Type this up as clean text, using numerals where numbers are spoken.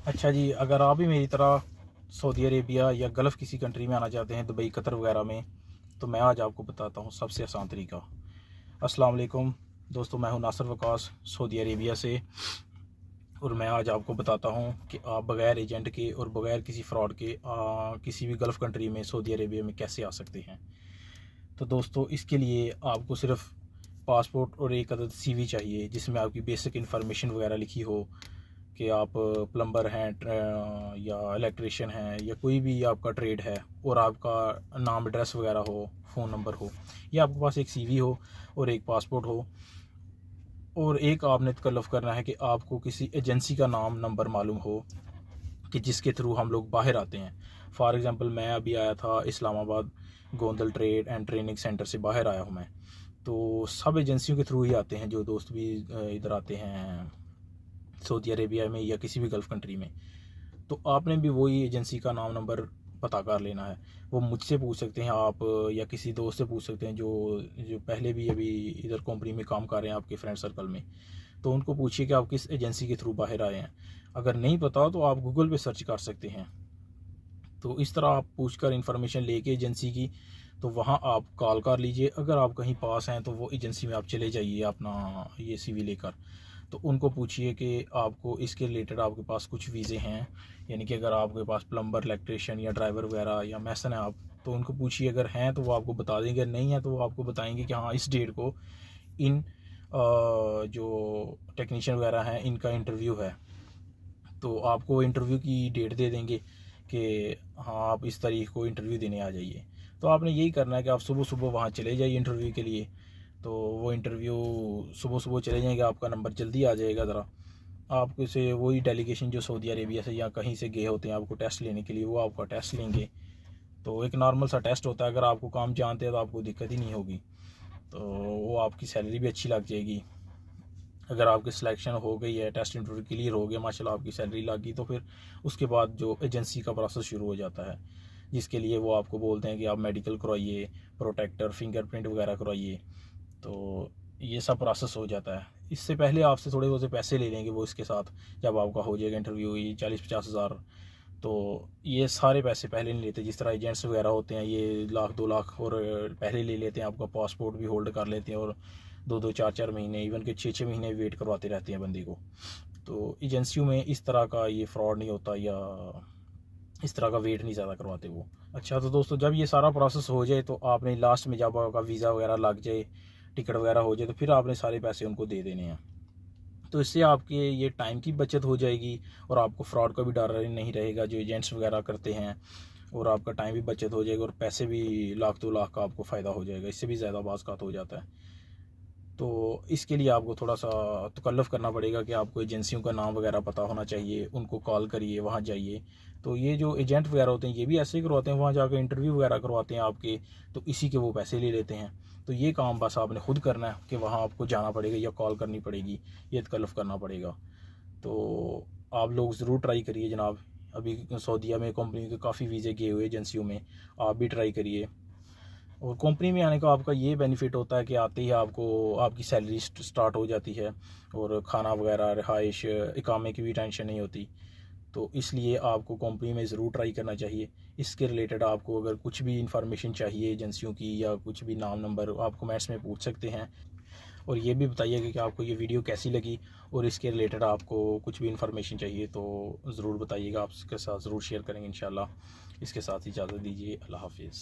अच्छा जी, अगर आप भी मेरी तरह सऊदी अरेबिया या गल्फ़ किसी कंट्री में आना चाहते हैं, दुबई, कतर वगैरह में, तो मैं आज आपको बताता हूँ सबसे आसान तरीका। अस्सलाम वालेकुम दोस्तों, मैं हूँ नासिर वकास सऊदी अरेबिया से, और मैं आज आपको बताता हूँ कि आप बग़ैर एजेंट के और बग़ैर किसी फ़्रॉड के किसी भी गल्फ़ कंट्री में सऊदी अरेबिया में कैसे आ सकते हैं। तो दोस्तों, इसके लिए आपको सिर्फ़ पासपोर्ट और एक अदद सीवी चाहिए, जिसमें आपकी बेसिक इन्फॉर्मेशन वगैरह लिखी हो कि आप प्लम्बर हैं, या इलेक्ट्रिशियन हैं, या कोई भी आपका ट्रेड है, और आपका नाम एड्रेस वगैरह हो, फ़ोन नंबर हो, या आपके पास एक सीवी हो और एक पासपोर्ट हो। और एक आपने तकल्लुफ़ करना है कि आपको किसी एजेंसी का नाम नंबर मालूम हो कि जिसके थ्रू हम लोग बाहर आते हैं। फॉर एग्ज़ाम्पल, मैं अभी आया था Islamabad Gondal trade and training centre से बाहर आया हूँ मैं। तो सब एजेंसियों के थ्रू ही आते हैं जो दोस्त भी इधर आते हैं सऊदी अरेबिया में या किसी भी गल्फ़ कंट्री में। तो आपने भी वही एजेंसी का नाम नंबर पता कर लेना है। वो मुझसे पूछ सकते हैं आप, या किसी दोस्त से पूछ सकते हैं जो जो पहले भी अभी इधर कंपनी में काम कर रहे हैं आपके फ्रेंड सर्कल में। तो उनको पूछिए कि आप किस एजेंसी के थ्रू बाहर आए हैं। अगर नहीं पता तो आप गूगल पे सर्च कर सकते हैं। तो इस तरह आप पूछकर इन्फॉर्मेशन लेके एजेंसी की, तो वहाँ आप कॉल कर लीजिए। अगर आप कहीं पास हैं तो वो एजेंसी में आप चले जाइए अपना ये सीवी लेकर। तो उनको पूछिए कि आपको इसके रिलेटेड आपके पास कुछ वीज़े हैं, यानी कि अगर आपके पास प्लम्बर, इलेक्ट्रिशियन या ड्राइवर वगैरह या मैसन है आप, तो उनको पूछिए। अगर हैं तो वो आपको बता देंगे, अगर नहीं है तो वो आपको बताएंगे कि हाँ, इस डेट को इन जो टेक्नीशियन वगैरह हैं इनका इंटरव्यू है। तो आपको इंटरव्यू की डेट दे देंगे कि हाँ, आप इस तारीख को इंटरव्यू देने आ जाइए। तो आपने यही करना है कि आप सुबह सुबह वहाँ चले जाइए इंटरव्यू के लिए। तो वो इंटरव्यू सुबह सुबह चले जाएंगे, आपका नंबर जल्दी आ जाएगा। ज़रा आपको से वही डेलीगेशन जो सऊदी अरेबिया से या कहीं से गए होते हैं आपको टेस्ट लेने के लिए, वो आपका टेस्ट लेंगे। तो एक नॉर्मल सा टेस्ट होता है, अगर आपको काम जानते हैं तो आपको दिक्कत ही नहीं होगी। तो वो आपकी सैलरी भी अच्छी लग जाएगी। अगर आपकी सिलेक्शन हो गई है, टेस्ट इंटरव्यू क्लियर हो गया, माशाल्लाह आपकी सैलरी लग गई, तो फिर उसके बाद जो एजेंसी का प्रोसेस शुरू हो जाता है, जिसके लिए वो आपको बोलते हैं कि आप मेडिकल करवाइए, प्रोटेक्टर, फिंगरप्रिंट वगैरह करवाइए। तो ये सब प्रोसेस हो जाता है। इससे पहले आपसे थोड़े बहुत पैसे ले लेंगे वो इसके साथ, जब आपका हो जाएगा इंटरव्यू, ये 40-50 हज़ार। तो ये सारे पैसे पहले नहीं लेते, जिस तरह एजेंट्स वगैरह होते हैं ये 1 लाख 2 लाख और पहले ले लेते हैं, आपका पासपोर्ट भी होल्ड कर लेते हैं, और 2-2 4-4 महीने, इवन के 6-6 महीने वेट करवाते रहते हैं बंदी को। तो एजेंसियों में इस तरह का ये फ्रॉड नहीं होता, या इस तरह का वेट नहीं ज़्यादा करवाते वो। अच्छा, तो दोस्तों, जब ये सारा प्रोसेस हो जाए तो आपने लास्ट में जब आपका वीज़ा वगैरह लग जाए, टिकट वगैरह हो जाए, तो फिर आपने सारे पैसे उनको दे देने हैं। तो इससे आपके ये टाइम की बचत हो जाएगी, और आपको फ्रॉड का भी डर नहीं रहेगा जो एजेंट्स वगैरह करते हैं, और आपका टाइम भी बचत हो जाएगा, और पैसे भी 1 लाख 2 लाख का आपको फ़ायदा हो जाएगा, इससे भी ज़्यादा बाज़ हो जाता है। तो इसके लिए आपको थोड़ा सा तकल्लुफ़ करना पड़ेगा कि आपको एजेंसियों का नाम वगैरह पता होना चाहिए, उनको कॉल करिए, वहाँ जाइए। तो ये जो एजेंट वगैरह होते हैं ये भी ऐसे ही करवाते हैं, वहाँ जाकर इंटरव्यू वगैरह करवाते हैं आपके, तो इसी के वो पैसे ले लेते हैं। तो ये काम बस आपने खुद करना है कि वहाँ आपको जाना पड़ेगा या कॉल करनी पड़ेगी, ये तकल्लुफ़ करना पड़ेगा। तो आप लोग ज़रूर ट्राई करिए जनाब। अभी सऊदीया में कंपनी के काफ़ी वीज़े गए हुए एजेंसियों में, आप भी ट्राई करिए। और कंपनी में आने का आपका ये बेनिफिट होता है कि आते ही आपको आपकी सैलरी स्टार्ट हो जाती है, और खाना वगैरह, रिहाइश, इकामे की भी टेंशन नहीं होती। तो इसलिए आपको कंपनी में ज़रूर ट्राई करना चाहिए। इसके रिलेटेड आपको अगर कुछ भी इंफॉर्मेशन चाहिए एजेंसियों की, या कुछ भी नाम नंबर, आप कमेंट्स में पूछ सकते हैं। और ये भी बताइएगा कि आपको ये वीडियो कैसी लगी, और इसके रिलेटेड आपको कुछ भी इंफॉर्मेशन चाहिए तो ज़रूर बताइएगा, आपके साथ ज़रूर शेयर करेंगे इंशाल्लाह। इसके साथ ही इजाज़त दीजिए। अल्लाह हाफिज़।